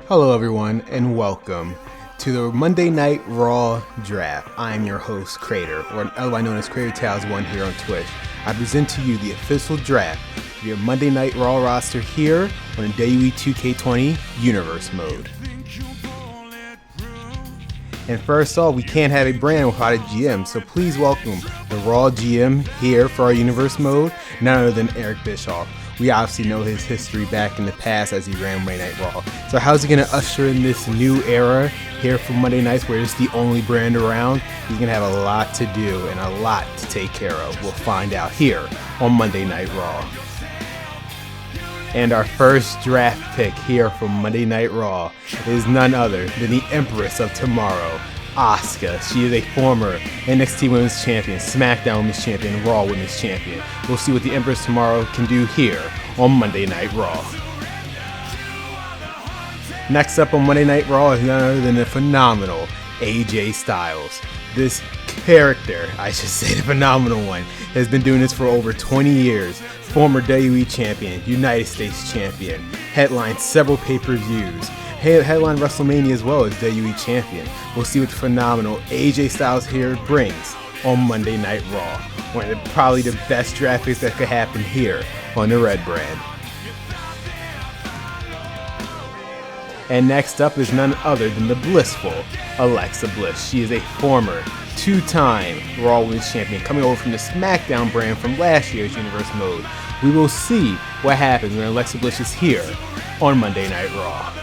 Hello, everyone, and welcome to the Monday Night Raw Draft. I am your host, Crater, or otherwise known as Crater Tales 1 here on Twitch. I present to you the official draft of your Monday Night Raw roster here on the WWE 2K20 Universe Mode. And first off, we can't have a brand without a GM, so please welcome the Raw GM here for our Universe Mode, none other than Eric Bischoff. We obviously know his history back in the past as he ran Monday Night Raw. So how's he going to usher in this new era here for Monday Nights where it's the only brand around? He's going to have a lot to do and a lot to take care of. We'll find out here on Monday Night Raw. And our first draft pick here from Monday Night Raw is none other than the Empress of Tomorrow, Asuka. She is a former NXT Women's Champion, SmackDown Women's Champion, Raw Women's Champion. We'll see what the Empress Tomorrow can do here on Monday Night Raw. Next up on Monday Night Raw is none other than the phenomenal AJ Styles. This character, I should say the phenomenal one, has been doing this for over 20 years. Former WWE Champion, United States Champion, headlined several pay-per-views, headline WrestleMania as well as WWE Champion. We'll see what the phenomenal AJ Styles here brings on Monday Night Raw. One of probably the best draft picks that could happen here on the Red brand. And next up is none other than the blissful Alexa Bliss. She is a former two-time Raw Women's Champion coming over from the SmackDown brand from last year's Universe Mode. We will see what happens when Alexa Bliss is here on Monday Night Raw.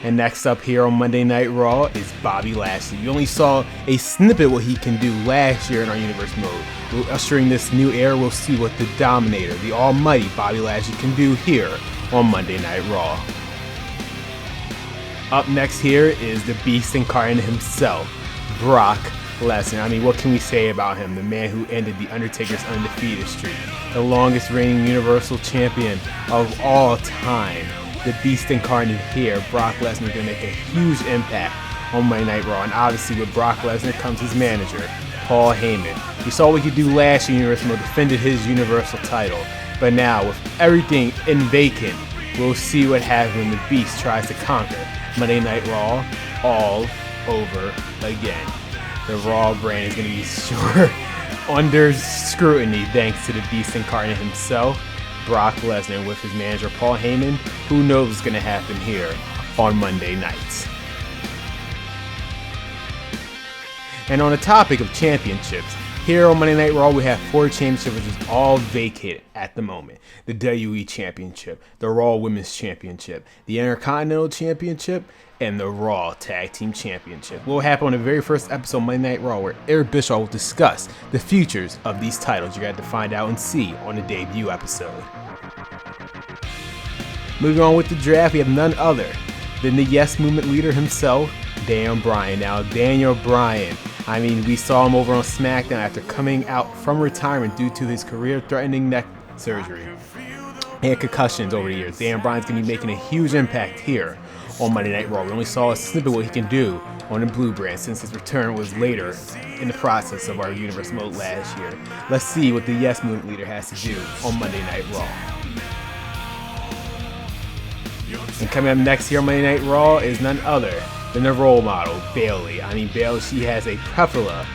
And next up here on Monday Night Raw is Bobby Lashley. You only saw a snippet of what he can do last year in our Universe Mode. We're ushering this new era. We'll see what the Dominator, the almighty Bobby Lashley can do here on Monday Night Raw. Up next here is the Beast Incarnate himself, Brock Lesnar. I mean, what can we say about him? The man who ended The Undertaker's undefeated streak, the longest reigning Universal Champion of all time. The Beast Incarnate here, Brock Lesnar, is going to make a huge impact on Monday Night Raw. And obviously with Brock Lesnar comes his manager, Paul Heyman. We saw what he could do last year in Universal Mode, defended his Universal title. But now, with everything in vacant, we'll see what happens when the Beast tries to conquer Monday Night Raw all over again. The Raw brand is going to be sure under scrutiny thanks to the Beast Incarnate himself, Brock Lesnar, with his manager Paul Heyman. Who knows what's going to happen here on Monday nights. And on the topic of championships, here on Monday Night Raw we have 4 championships which is all vacated at the moment. The WWE Championship, the Raw Women's Championship, the Intercontinental Championship, and the Raw Tag Team Championship. What will happen on the very first episode of Monday Night Raw where Eric Bischoff will discuss the futures of these titles. You're going to have to find out and see on the debut episode. Moving on with the draft, we have none other than the Yes Movement leader himself, Daniel Bryan. Now, Daniel Bryan, I mean, we saw him over on SmackDown after coming out from retirement due to his career-threatening neck surgery and concussions over the years. Daniel Bryan's going to be making a huge impact here on Monday Night Raw. We only saw a snippet of what he can do on the Blue brand since his return was later in the process of our Universe Mode last year. Let's see what the Yes Movement leader has to do on Monday Night Raw. And coming up next here on Monday Night Raw is none other than the role model, Bayley. I mean, Bayley, she has a plethora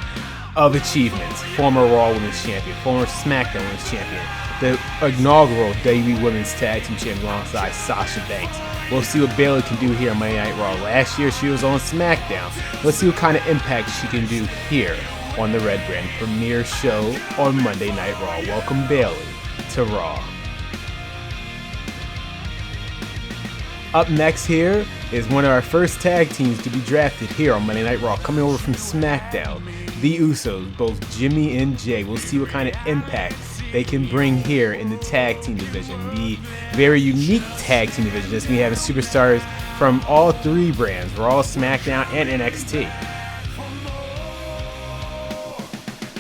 of achievements. Former Raw Women's Champion, former SmackDown Women's Champion, the inaugural WWE Women's Tag Team Champion alongside Sasha Banks. We'll see what Bayley can do here on Monday Night Raw. Last year she was on SmackDown. Let's see what kind of impact she can do here on the Red brand premiere show on Monday Night Raw. Welcome Bayley to Raw. Up next here is one of our first tag teams to be drafted here on Monday Night Raw, coming over from SmackDown. The Usos, both Jimmy and Jay. We'll see what kind of impact they can bring here in the tag team division. The very unique tag team division is we have superstars from all 3 brands, Raw, SmackDown, and NXT.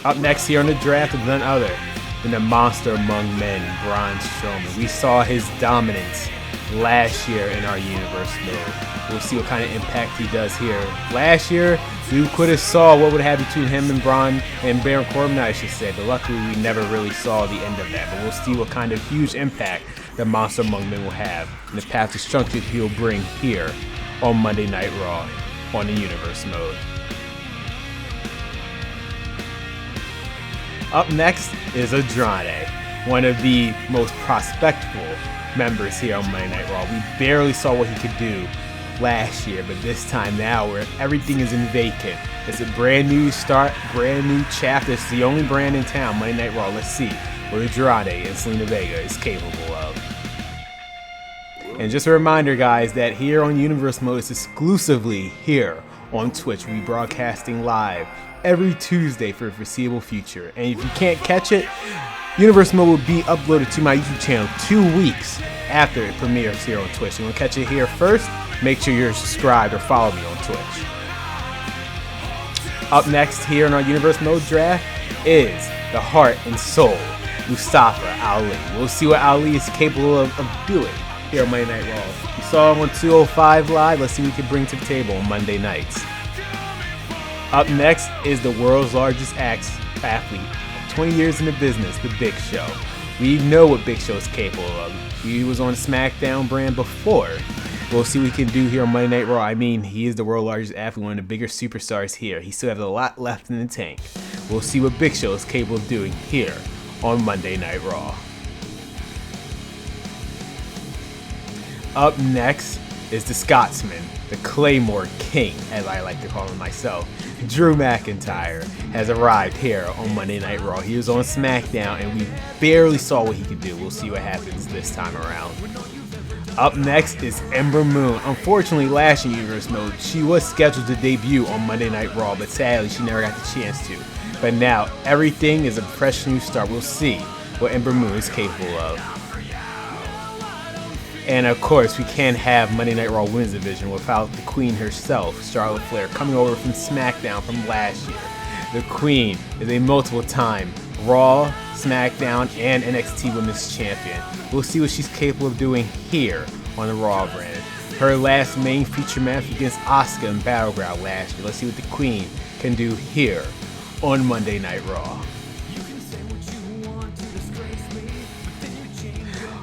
Up next here on the draft is none other than the monster among men, Braun Strowman. We saw his dominance last year in our universe mode. We'll see what kind of impact he does here. Last year, we could have saw what would happen between him and Braun and Baron Corbin, I should say, but luckily we never really saw the end of that. But we'll see what kind of huge impact the Monster Among Men will have and the path to destruction he'll bring here on Monday Night Raw on the universe mode. Up next is Andrade, one of the most prospectful members here on Monday Night Raw. We barely saw what he could do last year, but this time now where everything is in vacant. It's a brand new start, brand new chapter. It's the only brand in town, Monday Night Raw. Let's see what Andrade and Zelina Vega is capable of. And just a reminder, guys, that here on Universe Mode, it's exclusively here on Twitch. We'll be broadcasting live every Tuesday for the foreseeable future. And if you can't catch it, Universe Mode will be uploaded to my YouTube channel 2 weeks after it premieres here on Twitch. You want to catch it here first? Make sure you're subscribed or follow me on Twitch. Up next here in our Universe Mode draft is the Heart and Soul, Mustafa Ali. We'll see what Ali is capable of doing here on Monday Night Raw. We saw him on 205 Live. Let's see what he can bring to the table on Monday nights. Up next is the world's largest athlete, 20 years in the business, the Big Show. We know what Big Show is capable of. He was on SmackDown brand before. We'll see what he can do here on Monday Night Raw. I mean, he is the world's largest athlete, one of the bigger superstars here. He still has a lot left in the tank. We'll see what Big Show is capable of doing here on Monday Night Raw. Up next is the Scotsman, the Claymore King, as I like to call him myself. Drew McIntyre has arrived here on Monday Night Raw. He was on SmackDown and we barely saw what he could do. We'll see what happens this time around. Up next is Ember Moon. Unfortunately, last year in Universe Mode, she was scheduled to debut on Monday Night Raw, but sadly she never got the chance to. But now everything is a fresh new start. We'll see what Ember Moon is capable of. And of course, we can't have Monday Night Raw Women's Division without the Queen herself, Charlotte Flair, coming over from SmackDown from last year. The Queen is a multiple-time Raw, SmackDown, and NXT Women's Champion. We'll see what she's capable of doing here on the Raw brand. Her last main feature match against Asuka in Battleground last year. Let's see what the Queen can do here on Monday Night Raw.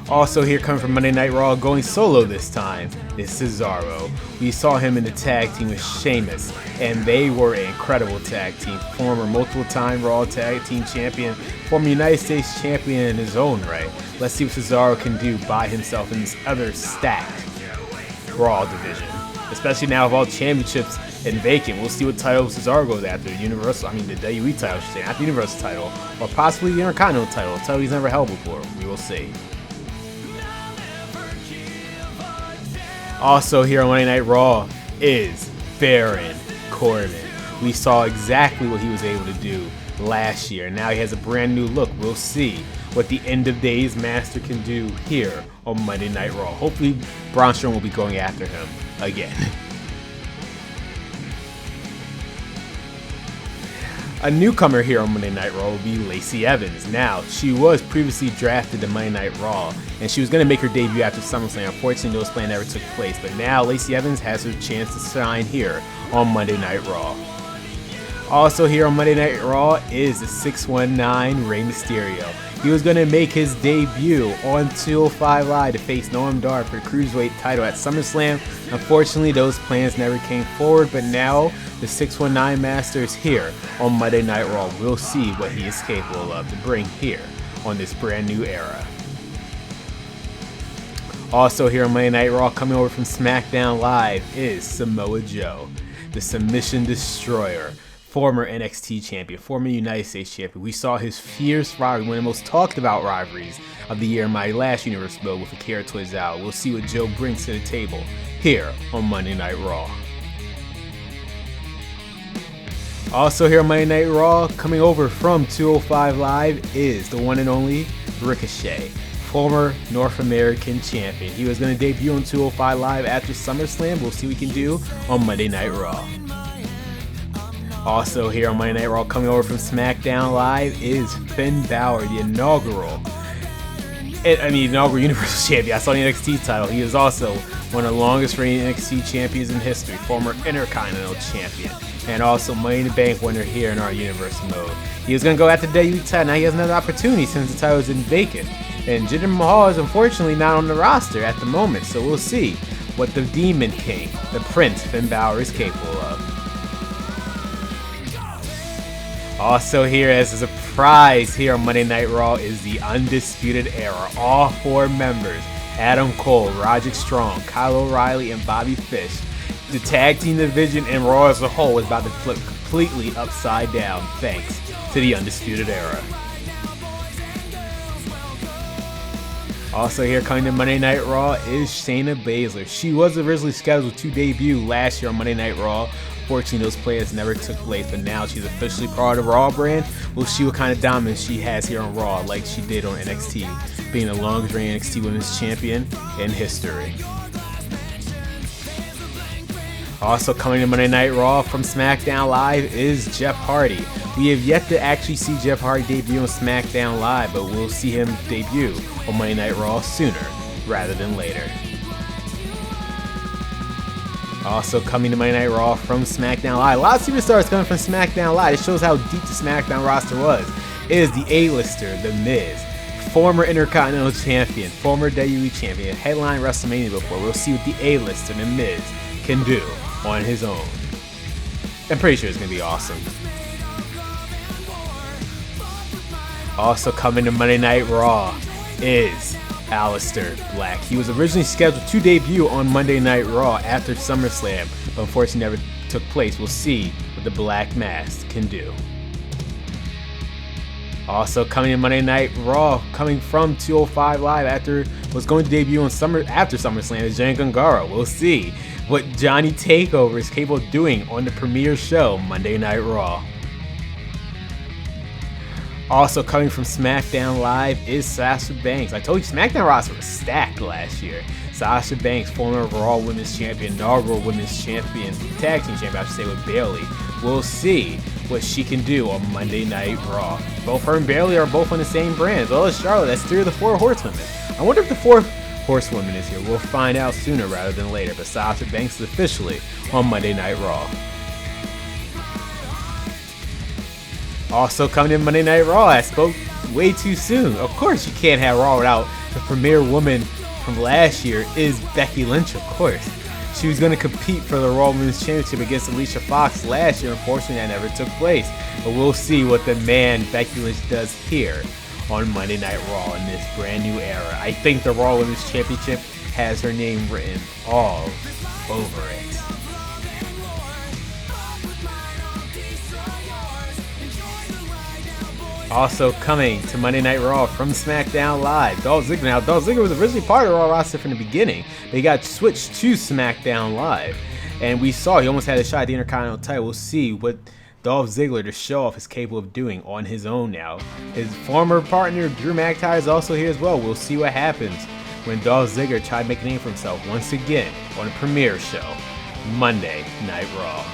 Also here coming from Monday Night Raw, going solo this time, is Cesaro. We saw him in the tag team with Sheamus, and they were an incredible tag team. Former multiple-time Raw Tag Team Champion, former United States Champion in his own right. Let's see what Cesaro can do by himself in this other stacked Raw division. Especially now with all championships and vacant, we'll see what title Cesaro goes after. The WWE title, I should say, not the Universal title, or possibly the Intercontinental title, a title he's never held before. We will see. Also here on Monday Night Raw is Baron Corbin. We saw exactly what he was able to do last year. Now he has a brand new look. We'll see what the End of Days Master can do here on Monday Night Raw. Hopefully Braun Strowman will be going after him again. A newcomer here on Monday Night Raw will be Lacey Evans. Now, she was previously drafted to Monday Night Raw, and she was going to make her debut after SummerSlam. Unfortunately, those plans never took place, but now Lacey Evans has her chance to shine here on Monday Night Raw. Also here on Monday Night Raw is the 619 Rey Mysterio. He was going to make his debut on 205 Live to face Noam Dar for the Cruiserweight title at SummerSlam. Unfortunately, those plans never came forward, but now the 619 Master is here on Monday Night Raw. We'll see what he is capable of to bring here on this brand new era. Also here on Monday Night Raw, coming over from SmackDown Live, is Samoa Joe, the Submission Destroyer. Former NXT champion, former United States champion. We saw his fierce rivalry, one of the most talked about rivalries of the year in my last Universe Mode with Akira Tozawa. We'll see what Joe brings to the table here on Monday Night Raw. Also here on Monday Night Raw, coming over from 205 Live is the one and only Ricochet, former North American champion. He was going to debut on 205 Live after SummerSlam. We'll see what he can do on Monday Night Raw. Also here on Monday Night Raw, coming over from SmackDown Live is Finn Balor, the inaugural inaugural Universal Champion. I saw the NXT title. He is also one of the longest reigning NXT champions in history, former Intercontinental Champion, and also Money in the Bank winner here in our Universal mode. He was going to go after the WWE title. Now he has another opportunity since the title is in vacant. And Jinder Mahal is unfortunately not on the roster at the moment, so we'll see what the Demon King, the Prince Finn Balor, is capable of. Also here as a surprise here on Monday Night Raw is the Undisputed Era. All 4 members, Adam Cole, Roderick Strong, Kyle O'Reilly, and Bobby Fish. The tag team division and Raw as a whole is about to flip completely upside down thanks to the Undisputed Era. Also here coming to Monday Night Raw is Shayna Baszler. She was originally scheduled to debut last year on Monday Night Raw. Unfortunately, those plays never took place, but now she's officially part of the Raw brand. We'll see what kind of dominance she has here on Raw, like she did on NXT, being the longest reigning NXT Women's Champion in history. Also coming to Monday Night Raw from SmackDown Live is Jeff Hardy. We have yet to actually see Jeff Hardy debut on SmackDown Live, but we'll see him debut on Monday Night Raw sooner rather than later. Also coming to Monday Night Raw from SmackDown Live. A lot of superstars coming from SmackDown Live. It shows how deep the SmackDown roster was. It is the A-lister, The Miz. Former Intercontinental Champion, former WWE Champion, headline WrestleMania before. We'll see what the A-lister, The Miz, can do on his own. I'm pretty sure it's going to be awesome. Also coming to Monday Night Raw is Aleister Black. He was originally scheduled to debut on Monday Night Raw after SummerSlam, but unfortunately never took place. We'll see what the Black Mask can do. Also coming in Monday Night Raw, coming from 205 Live after was going to debut on after SummerSlam is Johnny Gargano. We'll see what Johnny Takeover is capable of doing on the premiere show, Monday Night Raw. Also coming from SmackDown Live is Sasha Banks. I told you SmackDown roster was stacked last year. Sasha Banks, former Raw Women's Champion, inaugural Women's Champion, Tag Team Champion, I should say, with Bayley. We'll see what she can do on Monday Night Raw. Both her and Bayley are both on the same brand, as well as Charlotte. That's 3 of the 4 horsewomen. I wonder if the 4th horsewoman is here. We'll find out sooner rather than later, but Sasha Banks is officially on Monday Night Raw. Also coming in Monday Night Raw, I spoke way too soon. Of course you can't have Raw without the premier woman from last year is Becky Lynch, of course. She was going to compete for the Raw Women's Championship against Alicia Fox last year. Unfortunately, that never took place. But we'll see what the man Becky Lynch does here on Monday Night Raw in this brand new era. I think the Raw Women's Championship has her name written all over it. Also coming to Monday Night Raw from SmackDown Live, Dolph Ziggler. Now, Dolph Ziggler was originally part of the Raw roster from the beginning. They got switched to SmackDown Live. And we saw he almost had a shot at the Intercontinental title. We'll see what Dolph Ziggler, to show off, is capable of doing on his own now. His former partner, Drew McIntyre, is also here as well. We'll see what happens when Dolph Ziggler tries to make a name for himself once again on a premiere show, Monday Night Raw.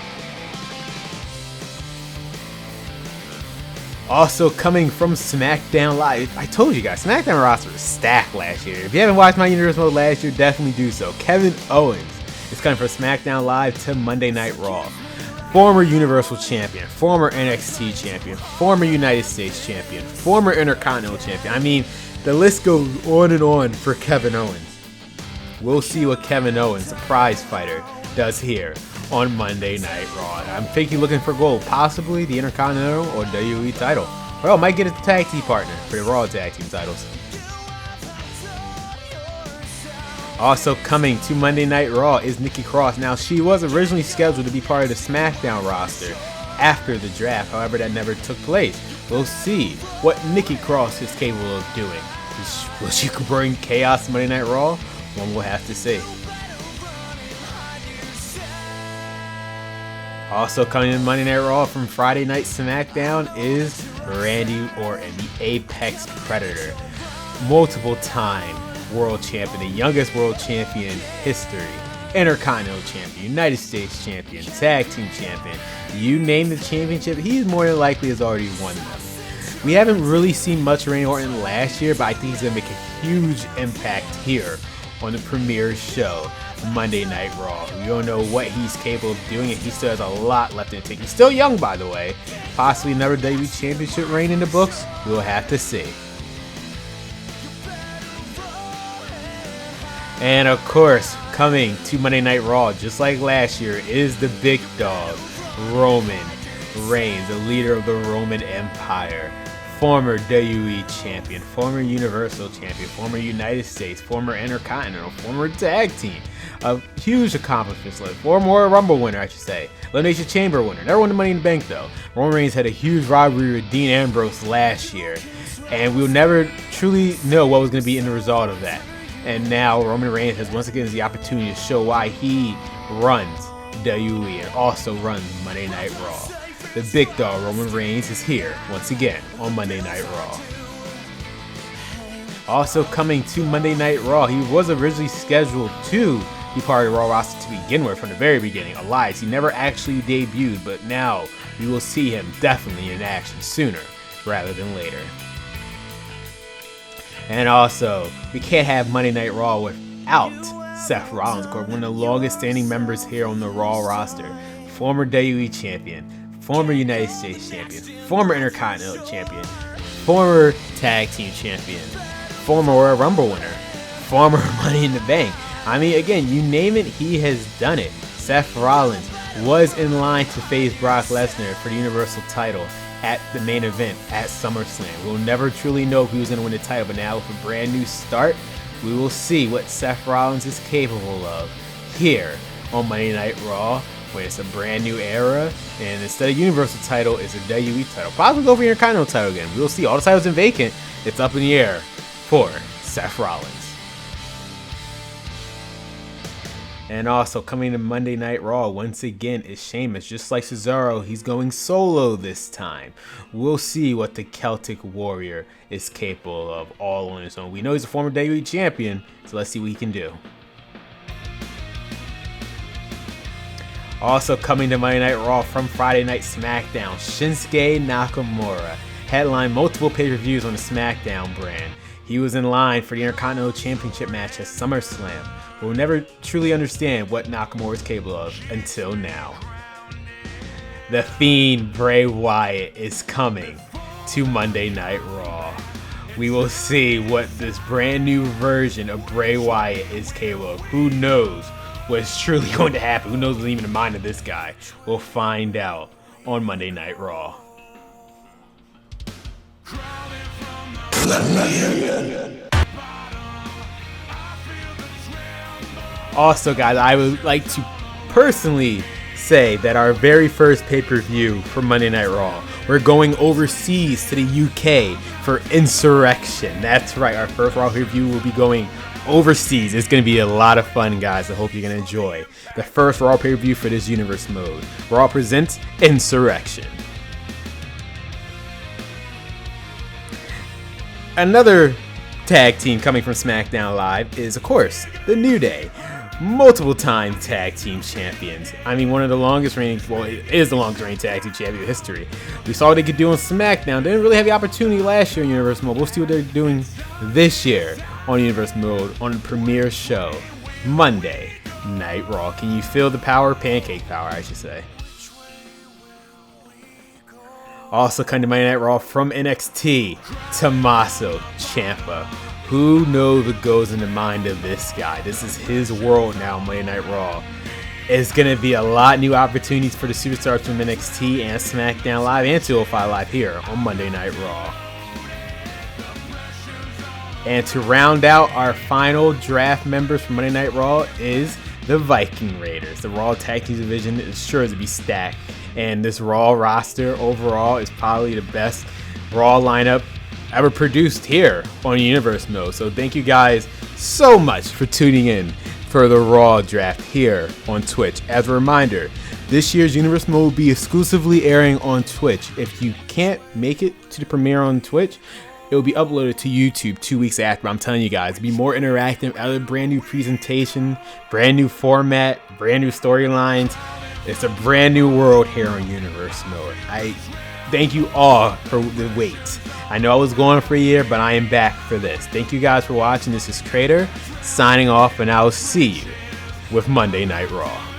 Also coming from SmackDown Live, I told you guys, SmackDown roster was stacked last year. If you haven't watched my Universe Mode last year, definitely do so. Kevin Owens is coming from SmackDown Live to Monday Night Raw. Former Universal Champion, former NXT Champion, former United States Champion, former Intercontinental Champion. I mean, the list goes on and on for Kevin Owens. We'll see what Kevin Owens, the prize fighter, does here on Monday Night Raw. I'm thinking looking for gold, possibly the Intercontinental or WWE title. Well, might get a tag team partner for the Raw tag team titles. Also coming to Monday Night Raw is Nikki Cross. Now, she was originally scheduled to be part of the SmackDown roster after the draft. However, that never took place. We'll see what Nikki Cross is capable of doing. Will she bring chaos to Monday Night Raw? One will have to see. Also coming in Monday Night Raw from Friday Night SmackDown is Randy Orton, the Apex Predator. Multiple time world champion, the youngest world champion in history. Intercontinental Champion, United States Champion, Tag Team Champion. You name the championship, he more than likely has already won them. We haven't really seen much of Randy Orton last year, but I think he's going to make a huge impact here on the premiere show, Monday Night Raw. We don't know what he's capable of doing, and he still has a lot left in the tank. He's still young, by the way. Possibly another WWE Championship reign in the books. We'll have to see. And of course, coming to Monday Night Raw, just like last year, is the big dog, Roman Reigns, the leader of the Roman Empire. Former WWE Champion, former Universal Champion, former United States, former Intercontinental, former Tag Team. A huge accomplishments list. Former Royal Rumble winner, I should say. Elimination Chamber winner. Never won the Money in the Bank, though. Roman Reigns had a huge rivalry with Dean Ambrose last year, and we'll never truly know what was going to be in the result of that. And now Roman Reigns has once again the opportunity to show why he runs WWE and also runs Monday Night Raw. The big dog Roman Reigns is here once again on Monday Night Raw. Also coming to Monday Night Raw, he was originally scheduled to be part of the Raw roster to begin with from the very beginning. Elias, he never actually debuted, but now we will see him definitely in action sooner rather than later. And also, we can't have Monday Night Raw without Seth Rollins, one of the longest standing members here on the Raw roster. Former WWE Champion, former United States Champion, former Intercontinental Champion, former Tag Team Champion, former Royal Rumble winner, former Money in the Bank. I mean, again, you name it, he has done it. Seth Rollins was in line to face Brock Lesnar for the Universal title at the main event at SummerSlam. We'll never truly know if he was going to win the title, but now with a brand new start, we will see what Seth Rollins is capable of here on Monday Night Raw, where it's a brand new era, and instead of Universal title, it's a WWE title. Probably go for the Intercontinental title again. We'll see. All the titles in vacant. It's up in the air for Seth Rollins. And also coming to Monday Night Raw once again is Sheamus. Just like Cesaro, he's going solo this time. We'll see what the Celtic Warrior is capable of all on his own. We know he's a former WWE champion, so let's see what he can do. Also coming to Monday Night Raw from Friday Night SmackDown, Shinsuke Nakamura headlined multiple pay-per-views on the SmackDown brand. He was in line for the Intercontinental Championship match at SummerSlam. We'll never truly understand what Nakamura is capable of until now. The Fiend Bray Wyatt is coming to Monday Night Raw. We will see what this brand new version of Bray Wyatt is capable of. Who knows what's truly going to happen? Who knows what's even in the mind of this guy? We'll find out on Monday Night Raw. Also, guys, I would like to personally say that our very first pay-per-view for Monday Night Raw, we're going overseas to the UK for Insurrection. That's right, our first Raw pay-per-view will be going overseas. It's going to be a lot of fun, guys. I hope you're going to enjoy the first Raw pay-per-view for this universe mode. Raw presents Insurrection. Another tag team coming from SmackDown Live is, of course, The New Day. Multiple-time tag team champions. I mean, one of the longest reigning, well, it is the longest reigning tag team champion in history. We saw what they could do on SmackDown. They didn't really have the opportunity last year in Universe Mode. We'll see what they're doing this year on Universe Mode on the premiere show, Monday Night Raw. Can you feel the power? Pancake power, I should say. Also coming to Monday Night Raw from NXT, Tommaso Ciampa. Who knows what goes in the mind of this guy? This is his world now, Monday Night Raw. It's going to be a lot of new opportunities for the superstars from NXT and SmackDown Live and 205 Live here on Monday Night Raw. And to round out our final draft members for Monday Night Raw is the Viking Raiders. The Raw Tag Team Division is sure to be stacked, and this Raw roster overall is probably the best Raw lineup ever produced here on Universe Mode. So thank you guys so much for tuning in for the Raw draft here on Twitch. As a reminder, this year's Universe Mode will be exclusively airing on Twitch. If you can't make it to the premiere on Twitch, it will be uploaded to YouTube 2 weeks after. I'm telling you guys, it'll be more interactive, a brand new presentation, brand new format, brand new storylines. It's a brand new world here on Universe Mode. thank you all for the wait. I know I was gone for a year, but I am back for this. Thank you guys for watching. This is Crater signing off, and I'll see you with Monday Night Raw.